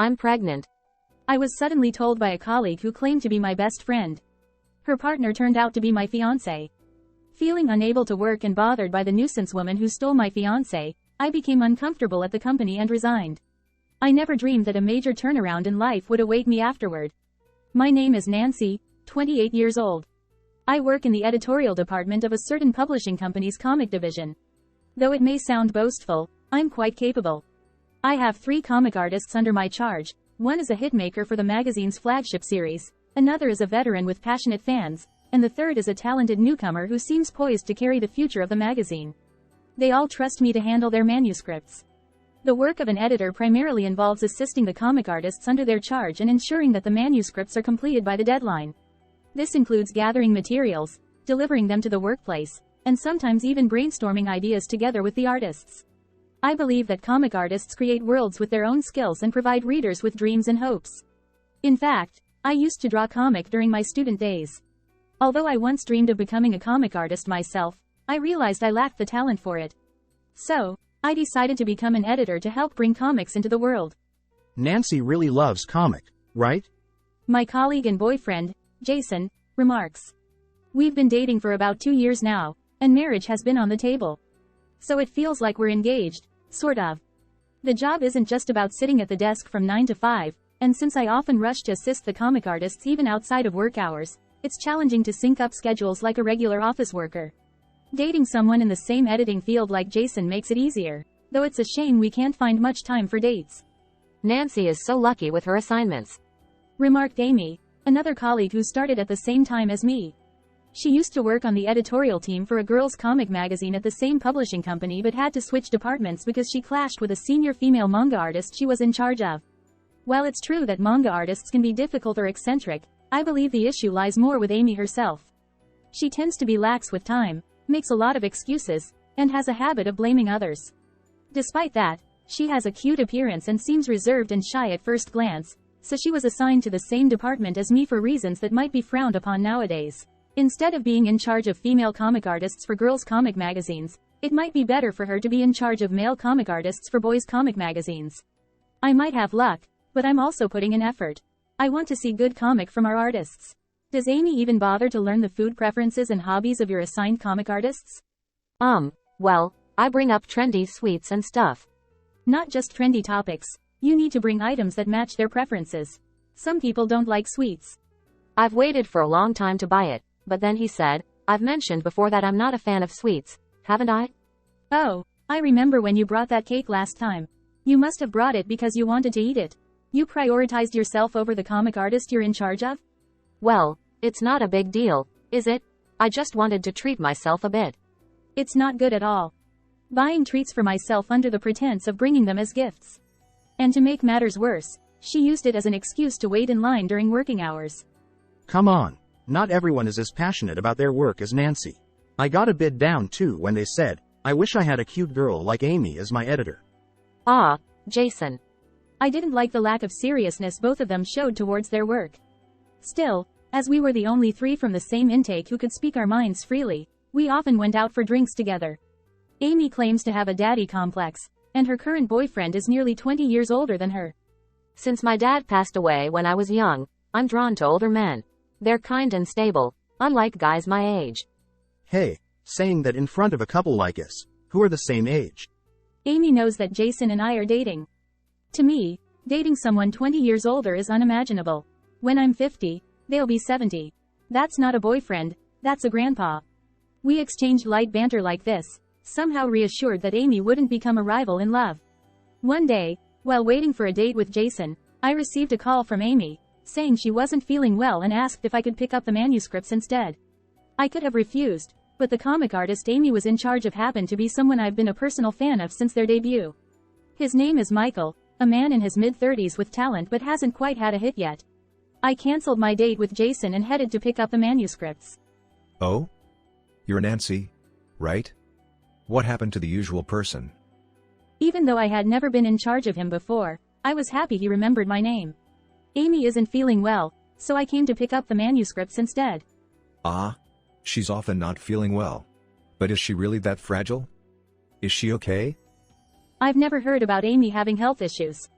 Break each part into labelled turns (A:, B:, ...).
A: I'm pregnant.
B: I was suddenly told by a colleague who claimed to be my best friend. Her partner turned out to be my fiancé. Feeling unable to work and bothered by the nuisance woman who stole my fiancé, I became uncomfortable at the company and resigned. I never dreamed that a major turnaround in life would await me afterward. My name is Nancy, 28 years old. I work in the editorial department of a certain publishing company's comic division. Though it may sound boastful, I'm quite capable. I have 3 comic artists under my charge. One is a hitmaker for the magazine's flagship series, another is a veteran with passionate fans, and the third is a talented newcomer who seems poised to carry the future of the magazine. They all trust me to handle their manuscripts. The work of an editor primarily involves assisting the comic artists under their charge and ensuring that the manuscripts are completed by the deadline. This includes gathering materials, delivering them to the workplace, and sometimes even brainstorming ideas together with the artists. I believe that comic artists create worlds with their own skills and provide readers with dreams and hopes. In fact, I used to draw comic during my student days. Although I once dreamed of becoming a comic artist myself, I realized I lacked the talent for it. So, I decided to become an editor to help bring comics into the world.
C: Nancy really loves comic, right?
B: My colleague and boyfriend, Jason, remarks. We've been dating for about 2 years now, and marriage has been on the table. So it feels like we're engaged, sort of. The job isn't just about sitting at the desk from 9 to 5, and since I often rush to assist the comic artists even outside of work hours, it's challenging to sync up schedules like a regular office worker. Dating someone in the same editing field like Jason makes it easier, though it's a shame we can't find much time for dates.
A: Nancy is so lucky with her assignments,
B: remarked Amy, another colleague who started at the same time as me. She used to work on the editorial team for a girls' comic magazine at the same publishing company but had to switch departments because she clashed with a senior female manga artist she was in charge of. While it's true that manga artists can be difficult or eccentric, I believe the issue lies more with Amy herself. She tends to be lax with time, makes a lot of excuses, and has a habit of blaming others. Despite that, she has a cute appearance and seems reserved and shy at first glance, so she was assigned to the same department as me for reasons that might be frowned upon nowadays. Instead of being in charge of female comic artists for girls' comic magazines, it might be better for her to be in charge of male comic artists for boys' comic magazines. I might have luck, but I'm also putting in effort. I want to see good comic from our artists. Does Amy even bother to learn the food preferences and hobbies of your assigned comic artists?
A: Well, I bring up trendy sweets and stuff.
B: Not just trendy topics. You need to bring items that match their preferences. Some people don't like sweets.
A: I've waited for a long time to buy it, but then he said, I've mentioned before that I'm not a fan of sweets, haven't I?
B: Oh, I remember when you brought that cake last time. You must have brought it because you wanted to eat it. You prioritized yourself over the comic artist you're in charge of?
A: Well, it's not a big deal, is it? I just wanted to treat myself a bit.
B: It's not good at all. Buying treats for myself under the pretense of bringing them as gifts. And to make matters worse, she used it as an excuse to wait in line during working hours.
C: Come on, not everyone is as passionate about their work as Nancy. I got a bit down too when they said, I wish I had a cute girl like Amy as my editor.
A: Jason.
B: I didn't like the lack of seriousness both of them showed towards their work. Still, as we were the only 3 from the same intake who could speak our minds freely, we often went out for drinks together. Amy claims to have a daddy complex, and her current boyfriend is nearly 20 years older than her.
A: Since my dad passed away when I was young, I'm drawn to older men. They're kind and stable, unlike guys my age.
C: Hey, saying that in front of a couple like us, who are the same age.
B: Amy knows that Jason and I are dating. To me, dating someone 20 years older is unimaginable. When I'm 50, they'll be 70. That's not a boyfriend, that's a grandpa. We exchanged light banter like this, somehow reassured that Amy wouldn't become a rival in love. One day, while waiting for a date with Jason, I received a call from Amy, saying she wasn't feeling well and asked if I could pick up the manuscripts instead. I could have refused, but the comic artist Amy was in charge of happened to be someone I've been a personal fan of since their debut. His name is Michael, a man in his mid-30s with talent but hasn't quite had a hit yet. I cancelled my date with Jason and headed to pick up the manuscripts.
D: Oh? You're Nancy, right? What happened to the usual person?
B: Even though I had never been in charge of him before, I was happy he remembered my name. Amy isn't feeling well, so I came to pick up the manuscripts instead.
D: She's often not feeling well. But is she really that fragile? Is she okay?
B: I've never heard about Amy having health issues.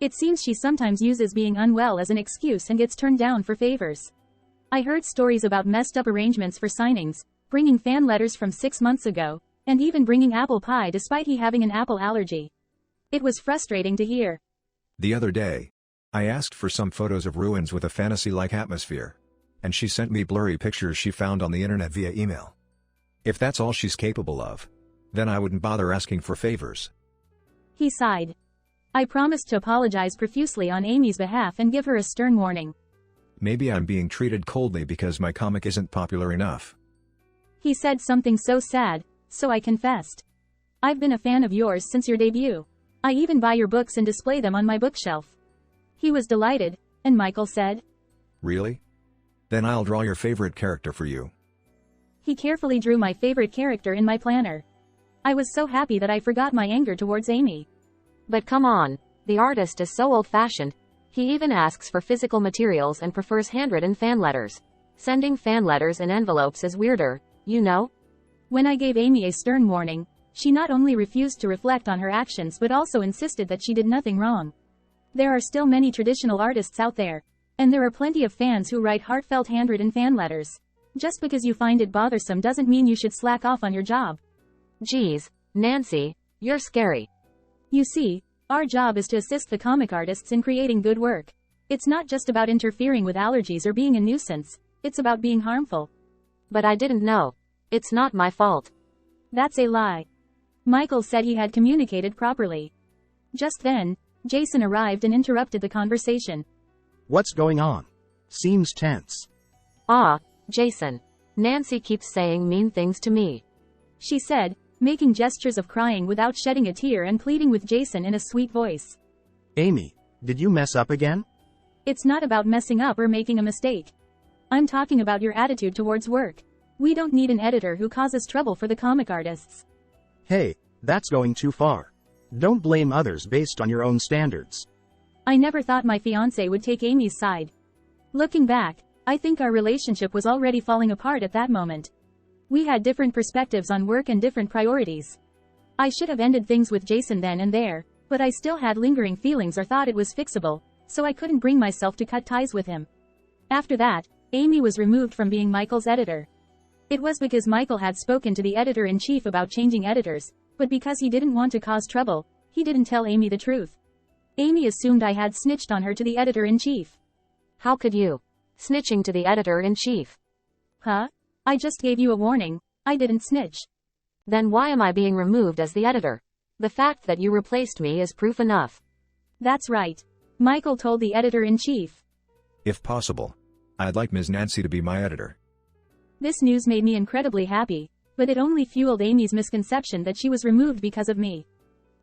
B: It seems she sometimes uses being unwell as an excuse and gets turned down for favors. I heard stories about messed up arrangements for signings, bringing fan letters from 6 months ago, and even bringing apple pie despite he having an apple allergy. It was frustrating to hear.
D: The other day, I asked for some photos of ruins with a fantasy-like atmosphere, and she sent me blurry pictures she found on the internet via email. If that's all she's capable of, then I wouldn't bother asking for favors.
B: He sighed. I promised to apologize profusely on Amy's behalf and give her a stern warning.
D: Maybe I'm being treated coldly because my comic isn't popular enough.
B: He said something so sad, so I confessed. I've been a fan of yours since your debut. I even buy your books and display them on my bookshelf. He was delighted, and Michael said,
D: Really? Then I'll draw your favorite character for you.
B: He carefully drew my favorite character in my planner. I was so happy that I forgot my anger towards Amy.
A: But come on, the artist is so old-fashioned. He even asks for physical materials and prefers handwritten fan letters. Sending fan letters in envelopes is weirder, you know?
B: When I gave Amy a stern warning, she not only refused to reflect on her actions but also insisted that she did nothing wrong. There are still many traditional artists out there, and there are plenty of fans who write heartfelt handwritten fan letters. Just because you find it bothersome doesn't mean you should slack off on your job.
A: Geez, Nancy, you're scary.
B: You see, our job is to assist the comic artists in creating good work. It's not just about interfering with allergies or being a nuisance, it's about being harmful.
A: But I didn't know. It's not my fault.
B: That's a lie. Michael said he had communicated properly. Just then, Jason arrived and interrupted the conversation.
C: What's going on? Seems tense.
A: Ah, Jason. Nancy keeps saying mean things to me.
B: She said, making gestures of crying without shedding a tear and pleading with Jason in a sweet voice.
C: Amy, did you mess up again?
B: It's not about messing up or making a mistake. I'm talking about your attitude towards work. We don't need an editor who causes trouble for the comic artists.
C: Hey, that's going too far. Don't blame others based on your own standards.
B: I never thought my fiancé would take Amy's side. Looking back, I think our relationship was already falling apart at that moment. We had different perspectives on work and different priorities. I should have ended things with Jason then and there, but I still had lingering feelings or thought it was fixable, so I couldn't bring myself to cut ties with him. After that, Amy was removed from being Michael's editor. It was because Michael had spoken to the editor-in-chief about changing editors, but because he didn't want to cause trouble, he didn't tell Amy the truth. Amy assumed I had snitched on her to the editor-in-chief.
A: How could you? Snitching to the editor-in-chief.
B: Huh? I just gave you a warning. I didn't snitch.
A: Then why am I being removed as the editor? The fact that you replaced me is proof enough.
B: That's right. Michael told the editor-in-chief.
D: If possible, I'd like Ms. Nancy to be my editor.
B: This news made me incredibly happy, but it only fueled Amy's misconception that she was removed because of me.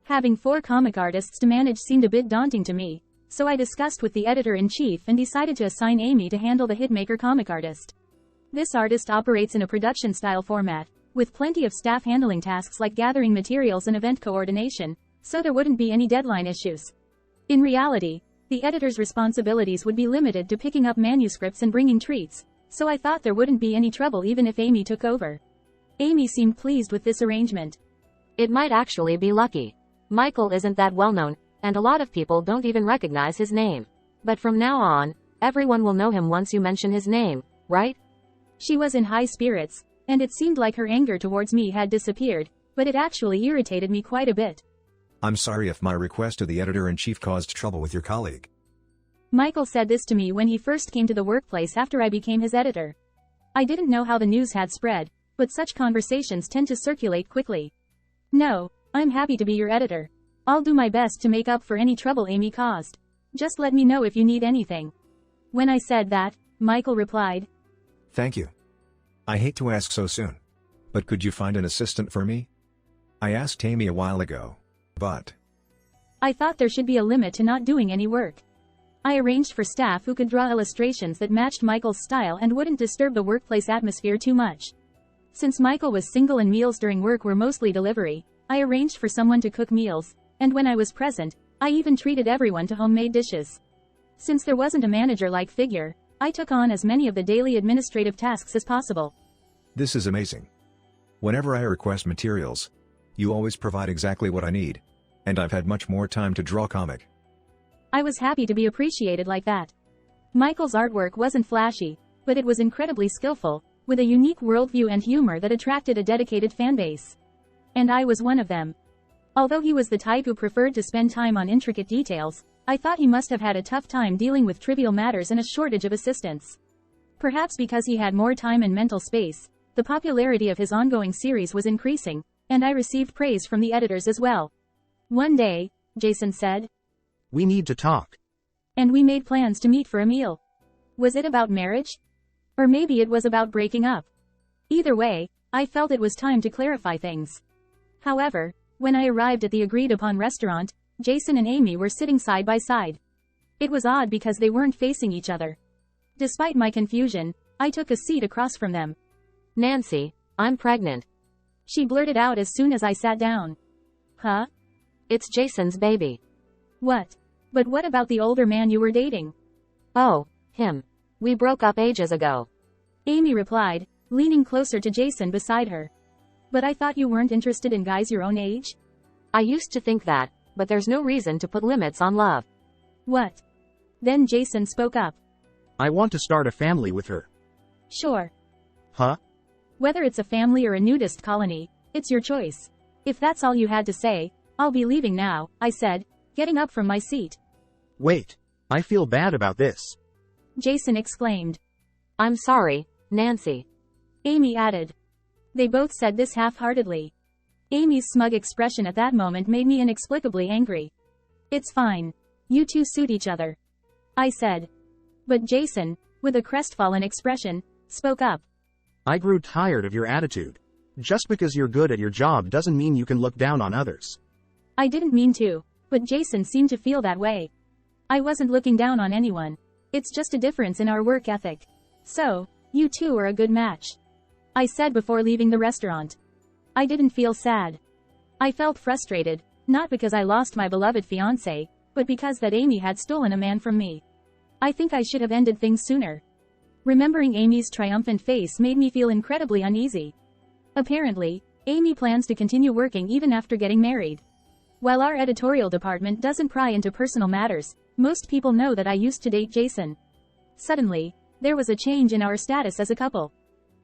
B: Having 4 comic artists to manage seemed a bit daunting to me, so I discussed with the editor-in-chief and decided to assign Amy to handle the Hitmaker comic artist. This artist operates in a production-style format, with plenty of staff handling tasks like gathering materials and event coordination, so there wouldn't be any deadline issues. In reality, the editor's responsibilities would be limited to picking up manuscripts and bringing treats, so I thought there wouldn't be any trouble even if Amy took over. Amy seemed pleased with this arrangement.
A: It might actually be lucky. Michael isn't that well known, and a lot of people don't even recognize his name. But from now on, everyone will know him once you mention his name, right?
B: She was in high spirits, and it seemed like her anger towards me had disappeared, but it actually irritated me quite a bit.
D: I'm sorry if my request to the editor-in-chief caused trouble with your colleague.
B: Michael said this to me when he first came to the workplace after I became his editor. I didn't know how the news had spread, but such conversations tend to circulate quickly. No, I'm happy to be your editor. I'll do my best to make up for any trouble Amy caused. Just let me know if you need anything. When I said that, Michael replied,
D: Thank you. I hate to ask so soon, but could you find an assistant for me? I asked Amy a while ago, but
B: I thought there should be a limit to not doing any work. I arranged for staff who could draw illustrations that matched Michael's style and wouldn't disturb the workplace atmosphere too much. Since Michael was single and meals during work were mostly delivery, I arranged for someone to cook meals, and when I was present, I even treated everyone to homemade dishes. Since there wasn't a manager-like figure, I took on as many of the daily administrative tasks as possible.
D: This is amazing. Whenever I request materials, you always provide exactly what I need, and I've had much more time to draw comic.
B: I was happy to be appreciated like that. Michael's artwork wasn't flashy, but it was incredibly skillful, with a unique worldview and humor that attracted a dedicated fanbase. And I was one of them. Although he was the type who preferred to spend time on intricate details, I thought he must have had a tough time dealing with trivial matters and a shortage of assistants. Perhaps because he had more time and mental space, the popularity of his ongoing series was increasing, and I received praise from the editors as well. One day, Jason said,
C: We need to talk.
B: and we made plans to meet for a meal. Was it about marriage? Or maybe it was about breaking up. Either way, I felt it was time to clarify things. However, when I arrived at the agreed-upon restaurant, Jason and Amy were sitting side by side. It was odd because they weren't facing each other. Despite my confusion, I took a seat across from them.
A: Nancy, I'm pregnant.
B: She blurted out as soon as I sat down. Huh?
A: It's Jason's baby.
B: What? But what about the older man you were dating?
A: Oh, him. We broke up ages ago.
B: Amy replied, leaning closer to Jason beside her. But I thought you weren't interested in guys your own age?
A: I used to think that, but there's no reason to put limits on love.
B: What? Then Jason spoke up.
C: I want to start a family with her.
B: Sure.
C: Huh?
B: Whether it's a family or a nudist colony, it's your choice. If that's all you had to say, I'll be leaving now, I said, getting up from my seat.
C: Wait. I feel bad about this.
B: Jason exclaimed.
A: I'm sorry, Nancy.
B: Amy added. They both said this half-heartedly. Amy's smug expression at that moment made me inexplicably angry. It's fine. You two suit each other, I said. But Jason, with a crestfallen expression, spoke up.
C: I grew tired of your attitude. Just because you're good at your job doesn't mean you can look down on others.
B: I didn't mean to, but Jason seemed to feel that way. I wasn't looking down on anyone. It's just a difference in our work ethic. So, you two are a good match, I said before leaving the restaurant. I didn't feel sad. I felt frustrated, not because I lost my beloved fiancé, but because that Amy had stolen a man from me. I think I should have ended things sooner. Remembering Amy's triumphant face made me feel incredibly uneasy. Apparently, Amy plans to continue working even after getting married. While our editorial department doesn't pry into personal matters, most people know that I used to date Jason. Suddenly, there was a change in our status as a couple.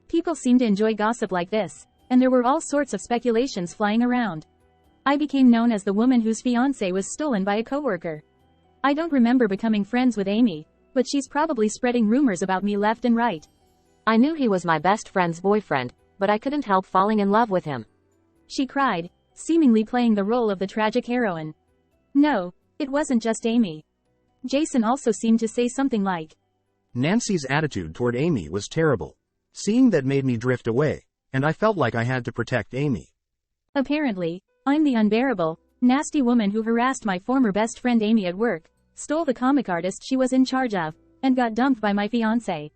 B: People seem to enjoy gossip like this, and there were all sorts of speculations flying around. I became known as the woman whose fiancé was stolen by a coworker. I don't remember becoming friends with Amy, but she's probably spreading rumors about me left and right.
A: I knew he was my best friend's boyfriend, but I couldn't help falling in love with him.
B: She cried, seemingly playing the role of the tragic heroine. No, it wasn't just Amy. Jason also seemed to say something like,
C: Nancy's attitude toward Amy was terrible. Seeing that made me drift away, and I felt like I had to protect Amy.
B: Apparently, I'm the unbearable, nasty woman who harassed my former best friend Amy at work, stole the comic artist she was in charge of, and got dumped by my fiancé.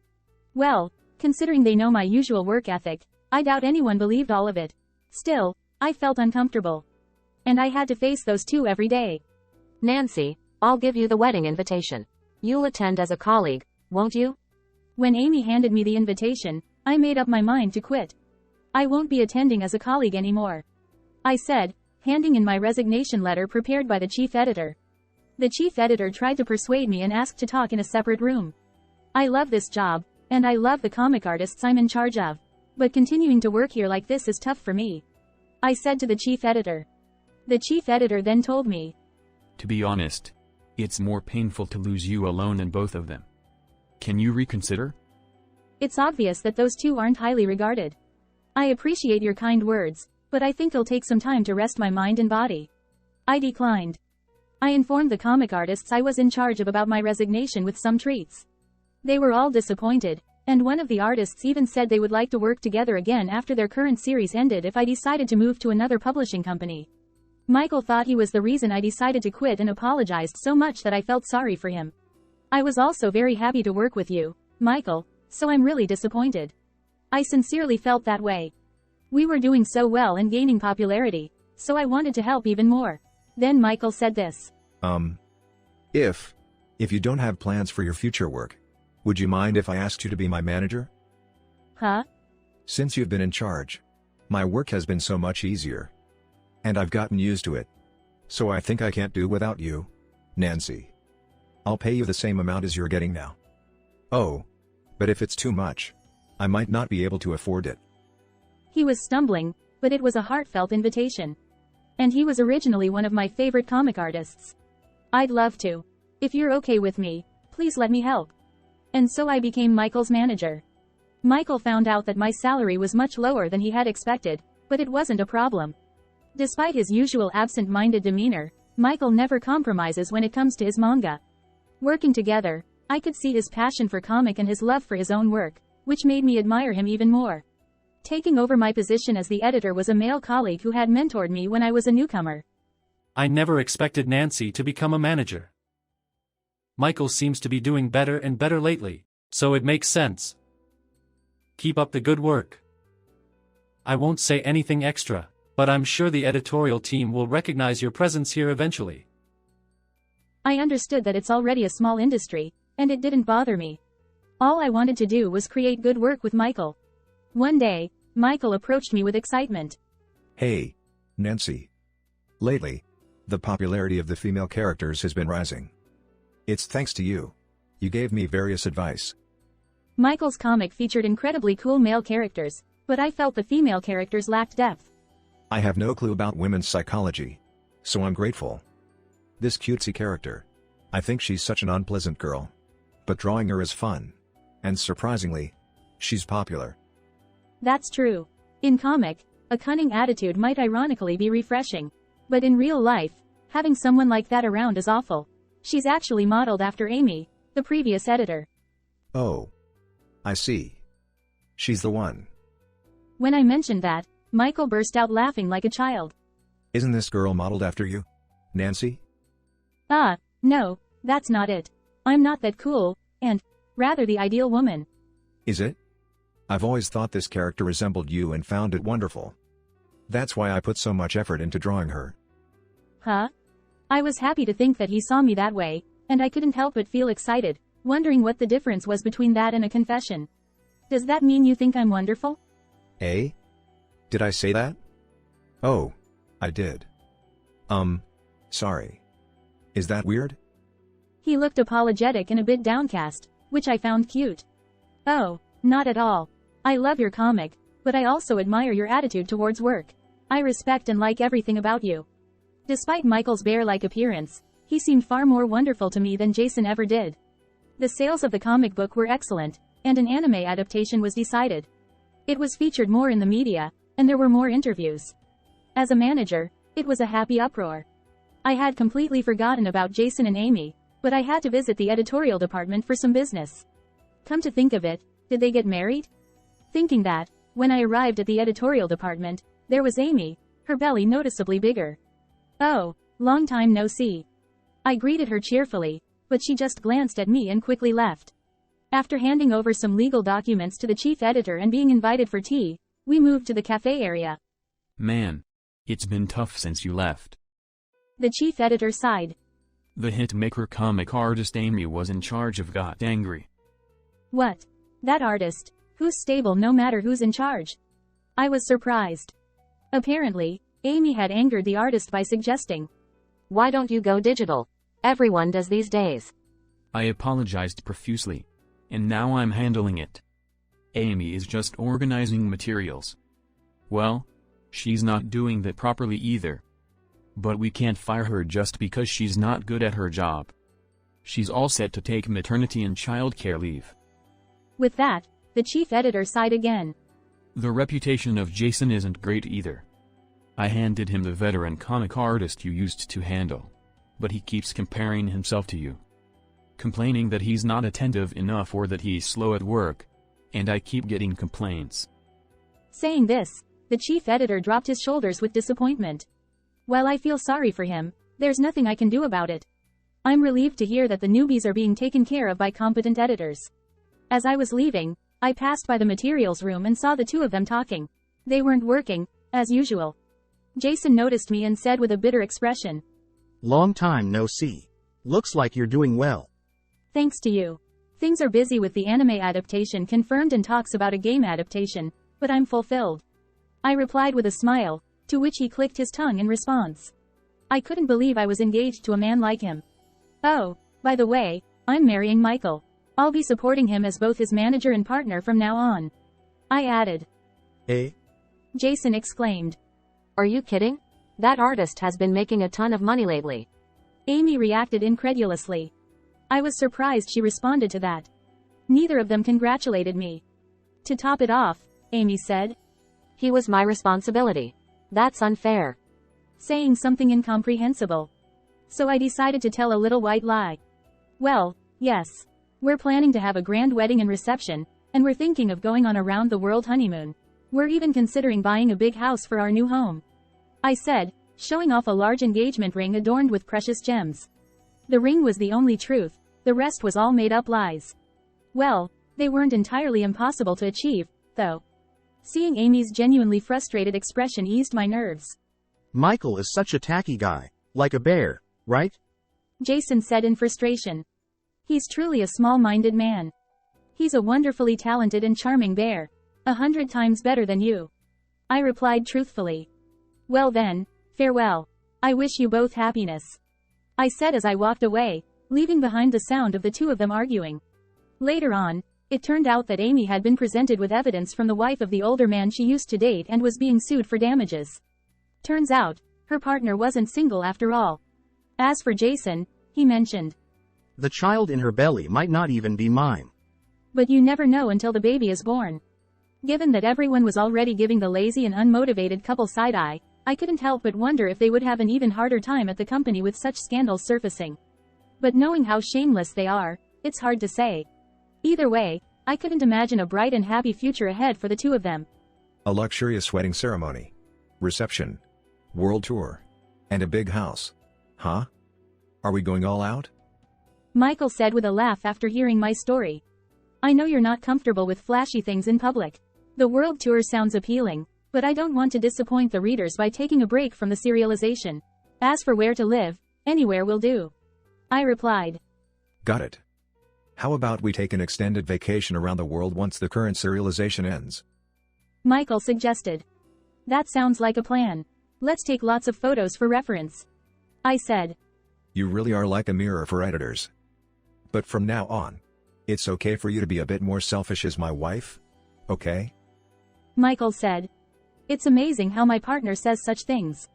B: Well, considering they know my usual work ethic, I doubt anyone believed all of it. Still, I felt uncomfortable. And I had to face those two every day.
A: Nancy, I'll give you the wedding invitation. You'll attend as a colleague, won't you?
B: When Amy handed me the invitation, I made up my mind to quit. I won't be attending as a colleague anymore, I said, handing in my resignation letter prepared by the chief editor. The chief editor tried to persuade me and asked to talk in a separate room. I love this job, and I love the comic artists I'm in charge of. But continuing to work here like this is tough for me, I said to the chief editor. The chief editor then told me,
E: To be honest, it's more painful to lose you alone than both of them. Can you reconsider?
B: It's obvious that those two aren't highly regarded. I appreciate your kind words, but I think it'll take some time to rest my mind and body. I declined. I informed the comic artists I was in charge of about my resignation with some treats. They were all disappointed, and one of the artists even said they would like to work together again after their current series ended if I decided to move to another publishing company. Michael thought he was the reason I decided to quit and apologized so much that I felt sorry for him. I was also very happy to work with you, Michael, so I'm really disappointed. I sincerely felt that way. We were doing so well and gaining popularity, so I wanted to help even more. Then Michael said this.
D: If you don't have plans for your future work, would you mind if I asked you to be my manager?
B: Huh?
D: Since you've been in charge, my work has been so much easier. And I've gotten used to it. So I think I can't do without you, Nancy. I'll pay you the same amount as you're getting now. Oh. But if it's too much, I might not be able to afford it.
B: He was stumbling, but it was a heartfelt invitation. And he was originally one of my favorite comic artists. I'd love to. If you're okay with me, please let me help. And so I became Michael's manager. Michael found out that my salary was much lower than he had expected, but it wasn't a problem. Despite his usual absent-minded demeanor, Michael never compromises when it comes to his manga. Working together, I could see his passion for comic and his love for his own work, which made me admire him even more. Taking over my position as the editor was a male colleague who had mentored me when I was a newcomer.
F: I never expected Nancy to become a manager. Michael seems to be doing better and better lately, so it makes sense. Keep up the good work. I won't say anything extra, but I'm sure the editorial team will recognize your presence here eventually.
B: I understood that it's already a small industry, and it didn't bother me. All I wanted to do was create good work with Michael. One day, Michael approached me with excitement.
D: Hey, Nancy. Lately, the popularity of the female characters has been rising. It's thanks to you. You gave me various advice.
B: Michael's comic featured incredibly cool male characters, but I felt the female characters lacked depth.
D: I have no clue about women's psychology, so I'm grateful. This cutesy character. I think she's such an unpleasant girl. But drawing her is fun. And surprisingly, she's popular.
B: That's true. In comic, a cunning attitude might ironically be refreshing. But in real life, having someone like that around is awful. She's actually modeled after Amy, the previous editor.
D: Oh. I see. She's the one.
B: When I mentioned that, Michael burst out laughing like a child.
D: Isn't this girl modeled after you, Nancy?
B: No, that's not it. I'm not that cool, and rather the ideal woman.
D: Is it? I've always thought this character resembled you and found it wonderful. That's why I put so much effort into drawing her.
B: Huh? I was happy to think that he saw me that way, and I couldn't help but feel excited, wondering what the difference was between that and a confession. Does that mean you think I'm wonderful?
D: Eh? Did I say that? Oh, I did. Sorry. Is that weird?
B: He looked apologetic and a bit downcast, which I found cute. Oh, not at all. I love your comic, but I also admire your attitude towards work. I respect and like everything about you. Despite Michael's bear-like appearance, he seemed far more wonderful to me than Jason ever did. The sales of the comic book were excellent, and an anime adaptation was decided. It was featured more in the media, and there were more interviews. As a manager, it was a happy uproar. I had completely forgotten about Jason and Amy, but I had to visit the editorial department for some business. Come to think of it, did they get married? Thinking that, when I arrived at the editorial department, there was Amy, her belly noticeably bigger. Oh, long time no see. I greeted her cheerfully, but she just glanced at me and quickly left. After handing over some legal documents to the chief editor and being invited for tea, we moved to the cafe area.
E: Man. It's been tough since you left.
B: The chief editor sighed.
E: The hitmaker comic artist Amy was in charge of got angry.
B: What? That artist? Who's stable no matter who's in charge? I was surprised. Apparently, Amy had angered the artist by suggesting,
A: "Why don't you go digital? Everyone does these days."
E: I apologized profusely. And now I'm handling it. Amy is just organizing materials. Well, she's not doing that properly either. But we can't fire her just because she's not good at her job. She's all set to take maternity and childcare leave.
B: With that, the chief editor sighed again.
E: The reputation of Jason isn't great either. I handed him the veteran comic artist you used to handle. But he keeps comparing himself to you. Complaining that he's not attentive enough or that he's slow at work. And I keep getting complaints.
B: Saying this, the chief editor dropped his shoulders with disappointment. While I feel sorry for him, there's nothing I can do about it. I'm relieved to hear that the newbies are being taken care of by competent editors. As I was leaving, I passed by the materials room and saw the two of them talking. They weren't working, as usual. Jason noticed me and said with a bitter expression,
C: "Long time no see. Looks like you're doing well."
B: "Thanks to you. Things are busy with the anime adaptation confirmed and talks about a game adaptation, but I'm fulfilled." I replied with a smile, to which he clicked his tongue in response. I couldn't believe I was engaged to a man like him. "Oh, By the way, I'm marrying Michael. I'll be supporting him as both his manager and partner from now on. I added.
C: Eh?
B: Jason exclaimed.
A: Are you kidding? That artist has been making a ton of money lately.
B: Amy reacted incredulously. I was surprised she responded to that. Neither of them congratulated me. To top it off, Amy said.
A: He was my responsibility. That's unfair.
B: Saying something incomprehensible. So I decided to tell a little white lie. Well, yes. We're planning to have a grand wedding and reception, and we're thinking of going on a round-the-world honeymoon. We're even considering buying a big house for our new home. I said, showing off a large engagement ring adorned with precious gems. The ring was the only truth, the rest was all made-up lies. Well, they weren't entirely impossible to achieve, though. Seeing Amy's genuinely frustrated expression eased my nerves.
C: Michael is such a tacky guy. Like a bear, right?
B: Jason said in frustration. He's truly a small-minded man. He's a wonderfully talented and charming bear. 100 times better than you. I replied truthfully. Well then, farewell. I wish you both happiness. I said as I walked away, leaving behind the sound of the two of them arguing. Later on, it turned out that Amy had been presented with evidence from the wife of the older man she used to date and was being sued for damages. Turns out, her partner wasn't single after all. As for Jason, he mentioned.
C: The child in her belly might not even be mine.
B: But you never know until the baby is born. Given that everyone was already giving the lazy and unmotivated couple side-eye, I couldn't help but wonder if they would have an even harder time at the company with such scandals surfacing. But knowing how shameless they are, it's hard to say. Either way, I couldn't imagine a bright and happy future ahead for the two of them.
D: A luxurious wedding ceremony. Reception. World tour. And a big house. Huh? Are we going all out?
B: Michael said with a laugh after hearing my story. I know you're not comfortable with flashy things in public. The world tour sounds appealing, but I don't want to disappoint the readers by taking a break from the serialization. As for where to live, anywhere will do. I replied.
D: Got it. How about we take an extended vacation around the world once the current serialization ends?
B: Michael suggested. That sounds like a plan. Let's take lots of photos for reference. I said.
D: You really are like a mirror for editors. But from now on, it's okay for you to be a bit more selfish as my wife? Okay?
B: Michael said. It's amazing how my partner says such things.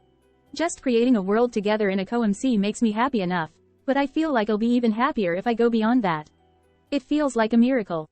B: Just creating a world together in a co-MC makes me happy enough, but I feel like I'll be even happier if I go beyond that. It feels like a miracle.